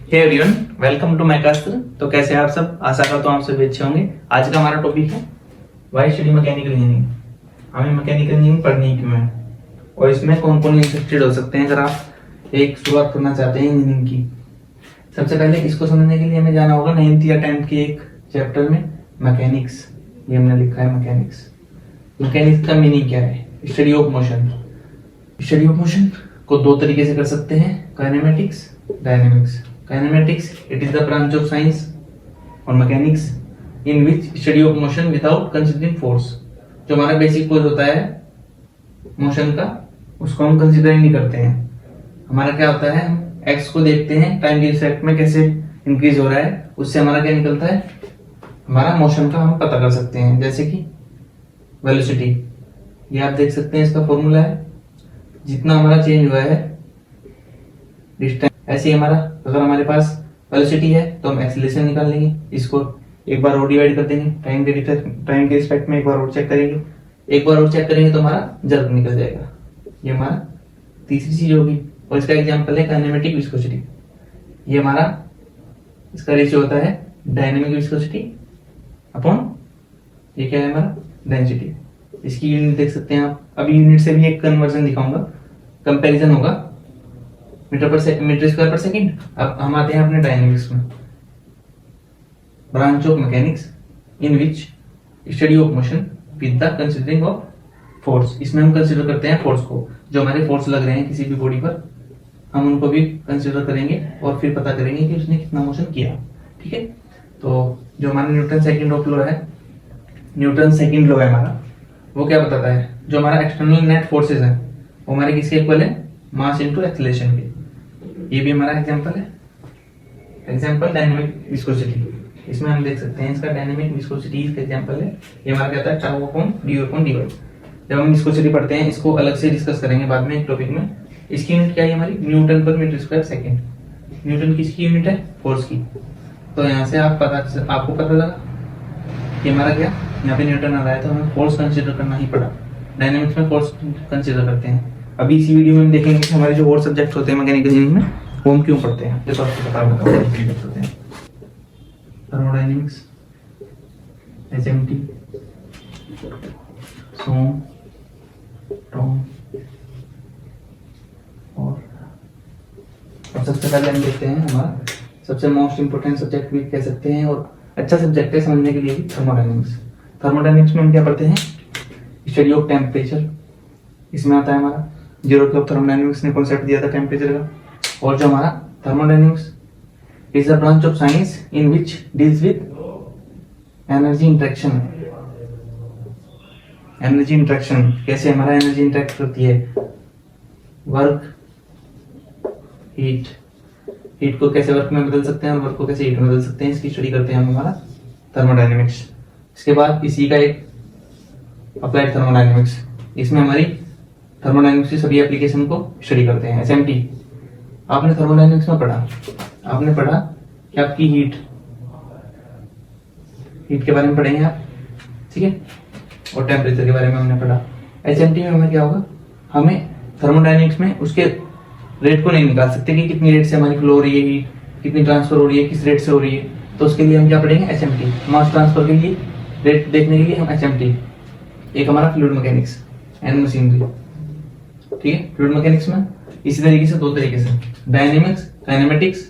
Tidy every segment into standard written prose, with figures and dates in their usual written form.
Hey everyone, welcome to मैकास्त्र। तो कैसे हैं आप सब? आशा करता हूँ आप सभी अच्छे होंगे। आज का हमारा टॉपिक है व्हाई स्टडी मैकेनिकल इंजीनियरिंग। हमें मैकेनिकल इंजीनियरिंग पढ़नी क्यों है और इसमें कौन कौन इंटरेस्टेड हो सकते हैं अगर आप एक शुरुआत करना चाहते हैं इंजीनियरिंग की। सबसे पहले इसको समझने के लिए हमें जाना होगा 9th या 10th के एक चैप्टर में मैकेनिक्स। ये हमने लिखा है मैकेनिक्स। मैकेनिक्स का मीनिंग क्या है? Study of motion. Study of motion को दो तरीके से कर सकते हैं, kinematics, dynamics. Kinematics it is the branch of science और mechanics in which study of motion without considering force. जो हमारा बेसिक कोर्स होता है मोशन का, उसको हम कंसीडर नहीं करते हैं। हमारा क्या होता है, हम एक्स को देखते हैं टाइम के रिस्पेक्ट में कैसे इंक्रीज हो रहा है, उससे हमारा क्या निकलता है, हमारा मोशन का हम पता कर सकते हैं। जैसे कि वेलोसिटी, ये आप देख सकते हैं, इसका फॉर्मूला है जितना हमारा चेंज हुआ है डिस्टेंस। ऐसे ही हमारा अगर हमारे पास वेलोसिटी है तो हम एक्सीलरेशन निकाल लेंगे, इसको एक बार और डिवाइड कर देंगे टाइम के रिस्पेक्ट में, एक बार और चेक करेंगे, एक बार और चेक करेंगे तो हमारा जल्द निकल जाएगा। ये हमारा तीसरी चीज होगी। और इसका एग्जांपल है काइनेमेटिक विस्कोसिटी। ये हमारा इसका रेशियो होता है डायनेमिक विस्कोसिटी अपॉन ये क्या है हमारा डेंसिटी। इसकी यूनिट देख सकते हैं आप। अभी यूनिट से भी एक कन्वर्जन दिखाऊंगा, कंपैरिजन होगा मीटर स्क्वायर पर सेकंड। अब हम आते हैं अपने डायनेमिक्स में। Branch of mechanics in which study of motion with the considering of force. इसमें हम कंसीडर करते हैं फोर्स को, जो हमारे फोर्स लग रहे हैं किसी भी बॉडी पर, हम उनको भी कंसीडर करेंगे और फिर पता करेंगे कि उसने कितना मोशन किया। ठीक है, तो जो हमारा न्यूटन सेकंड लॉ है, न्यूटन सेकंड लॉ है हमारा, वो क्या बताता है, जो हमारा एक्सटर्नल नेट फोर्सेस है वो हमारे किसके इक्वल है, मास इनटू एक्सीलरेशन के। ये भी हमारा एग्जांपल है, एग्जांपल डायनेमिक विस्कोसिटी। इसमें हम देख सकते हैं इसका डायनेमिक विस्कोसिटी का एग्जांपल है। ये हमारा कहता है tau upon d upon d y. जब हम विस्कोसिटी पढ़ते हैं, इसको अलग से डिस्कस करेंगे बाद में एक टॉपिक में। इसकी यूनिट क्या है हमारी, न्यूटन पर मीटर स्क्वायर सेकंड। न्यूटन किसकी यूनिट है, फोर्स की। तो यहाँ से आपको पता लगा कि हमारा क्या, यहाँ पे न्यूटन आ रहा है तो हमें फोर्स कंसीडर करना ही पड़ा। डायनेमिक्स में फोर्स कंसीडर करते हैं। अभी इसी वीडियो में हम देखेंगे कि हमारे जो और सब्जेक्ट होते हैं मैकेनिकल इंजीनियरिंग में, वो हम क्यों पढ़ते हैं। जैसे आपको पता होगा थर्मोडायनेमिक्स, एचएमटी, सोम, टॉम और सबसे पहले हम देखते हैं हमारा सबसे मोस्ट इंपोर्टेंट सब्जेक्ट भी कह सकते हैं और अच्छा सब्जेक्ट है समझने के लिए भी, थर्मोडायनेमिक्स। थर्मोडायनेमिक्स में हम क्या पढ़ते हैं, स्टडी ऑफ टेम्परेचर। इसमें आता है हमारा जीरो क्लब थर्मोडायनेमिक्स ने कॉन्सेप्ट दिया था टेम्परेचर का। और जो हमारा thermodynamics is a branch of science in which deals with energy interaction. Energy interaction, कैसे हमारा एनर्जी इंटरेक्ट करती है, वर्क, हीट। हीट को कैसे वर्क में बदल सकते हैं और वर्क को कैसे हीट में बदल सकते हैं, इसकी स्टडी करते हैं हम हमारा थर्मोडायनेमिक्स। इसके बाद इसी का एक अप्लाइड थर्मोडायनेमिक्स, इसमें हमारी थर्मोडायनेमिक्स की सभी एप्लीकेशन को स्टडी करते हैं। एसएमटी आपने थर्मोडायनेमिक्स में पढ़ा, आपने पढ़ा कि आपकी हीट के बारे में पढ़ेंगे आप, ठीक है, और टेम्परेचर के बारे में हमने पढ़ा। एसएमटी में हमें क्या होगा, हमें थर्मोडायनेमिक्स में उसके रेट को नहीं निकाल सकते कि कितनी रेट से हमारी फ्लो हो रही है हीट, कितनी ट्रांसफर हो रही है, किस रेट से हो रही है। तो उसके लिए हम क्या पढ़ेंगे, एसएमटी, मास ट्रांसफर के लिए रेट देखने के लिए हम एसएमटी। एक हमारा फ्लूइड मैकेनिक्स एंड मशीनरी, ठीक है। फ्लूइड मैकेनिक्स में इसी तरीके से दो तरीके से, डायनेमिक्स, काइनेमेटिक्स।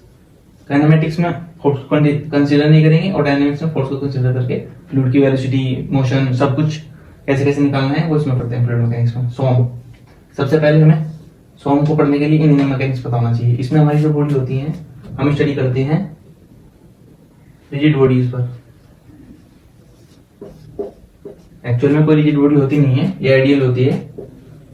काइनेमेटिक्स में फोर्स को कंसीडर नहीं करेंगे और डायनेमिक्स में फोर्स को कंसीडर करके फ्लूइड की वेलोसिटी, मोशन, सब कुछ कैसे कैसे निकालना है वो इसमें पढ़ते हैं फ्लूइड मैकेनिक्स में। सोम, सबसे पहले हमें सोम को पढ़ने के लिए इंजीनियरिंग मैकेनिक्स पता होना चाहिए। इसमें हमारी जो बॉडी होती है, हम स्टडी करते हैं रिजिड बॉडीज पर। एक्चुअल में कोई रिजिड बॉडी होती नहीं है, ये आइडियल होती है।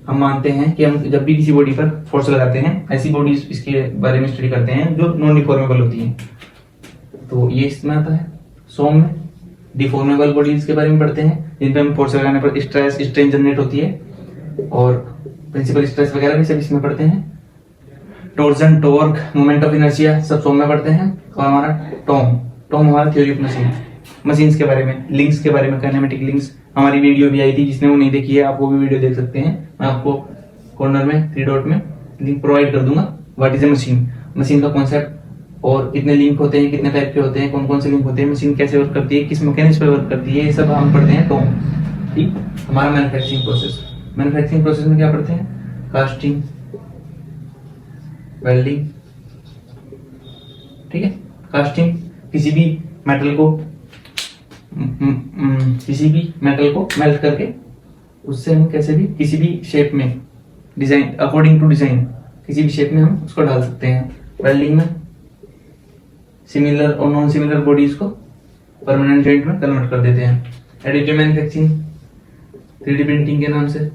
हम मानते हैं कि हम जब भी किसी बॉडी पर फोर्स लगाते हैं, ऐसी बॉडीज इसके बारे में स्टडी करते हैं जो नॉन डिफॉर्मेबल होती हैं। तो ये इसमें आता है। सोम में डिफॉर्मेबल बॉडीज के बारे में पढ़ते हैं, जिन पर हम फोर्स लगाने पर स्ट्रेस, स्ट्रेन जनरेट होती है और प्रिंसिपल स्ट्रेस वगैरह भी सब इसमें पढ़ते हैं। Torsion, torque, moment of inertia सब सोम में पढ़ते हैं। और हमारा टॉम हमारा थ्योरी ऑफ मशीन्स के बारे में, लिंक्स के बारे में, काइनेमेटिक लिंक्स। हमारी वीडियो भी आई थी, जिसने वो नहीं देखी है आप वो भी वीडियो देख सकते हैं। मैं आपको कॉर्नर में 3 डॉट में लिंक प्रोवाइड कर दूंगा। What is a machine, machine का कॉन्सेप्ट और कितने लिंक होते हैं, कितने टाइप के होते हैं, कौन कौन से लिंक होते हैं, मशीन कैसे वर्क करती है, किस मैकेनिज्म पे वर्क करती है, ये सब हम पढ़ते हैं। टॉम ठीक, हमारा मैन्युफैक्चरिंग प्रोसेस। मैन्युफैक्चरिंग प्रोसेस में क्या पढ़ते हैं? कास्टिंग, वेल्डिंग, ठीक है। कास्टिंग किसी भी मेटल को मेल्ट करके उससे हम कैसे भी किसी भी शेप में डिजाइन, अकॉर्डिंग टू डिजाइन किसी भी शेप में हम उसको डाल सकते हैं। वेल्डिंग में सिमिलर और नॉन सिमिलर बॉडीज को परमानेंट जॉइंट में कन्वर्ट कर देते हैं। एडिटिव मैन्युफैक्चरिंग 3D प्रिंटिंग के नाम से,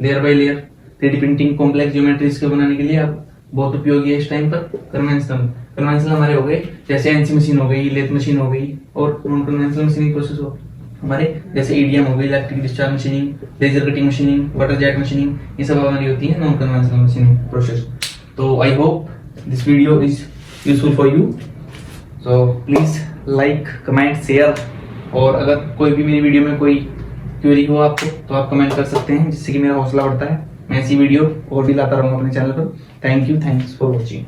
layer by layer 3D printing complex geometries को बनाने के लिए आप बहुत उपयोगी है इस टाइम पर। कन्वेंशनल हमारे हो गए जैसे एनसी मशीन हो गई, लेथ मशीन हो गई, और नॉन कन्वेंशनल मशीनिंग प्रोसेस हो हमारे जैसे ईडीएम हो गई, electric discharge machining, laser cutting machining, water jet machining, ये सब हमारी होती है नॉन कन्वेंशनल मशीनिंग प्रोसेस। तो I hope this video is useful for you, so please like, comment, share, और अगर कोई भी मेरी वीडियो में कोई क्वेरी हो आपको तो आप कमेंट कर सकते हैं, जिससे कि मेरा हौसला बढ़ता है। मैं ऐसी वीडियो और भी लाता रहूंगा अपने चैनल पर। Thank you, thanks for watching.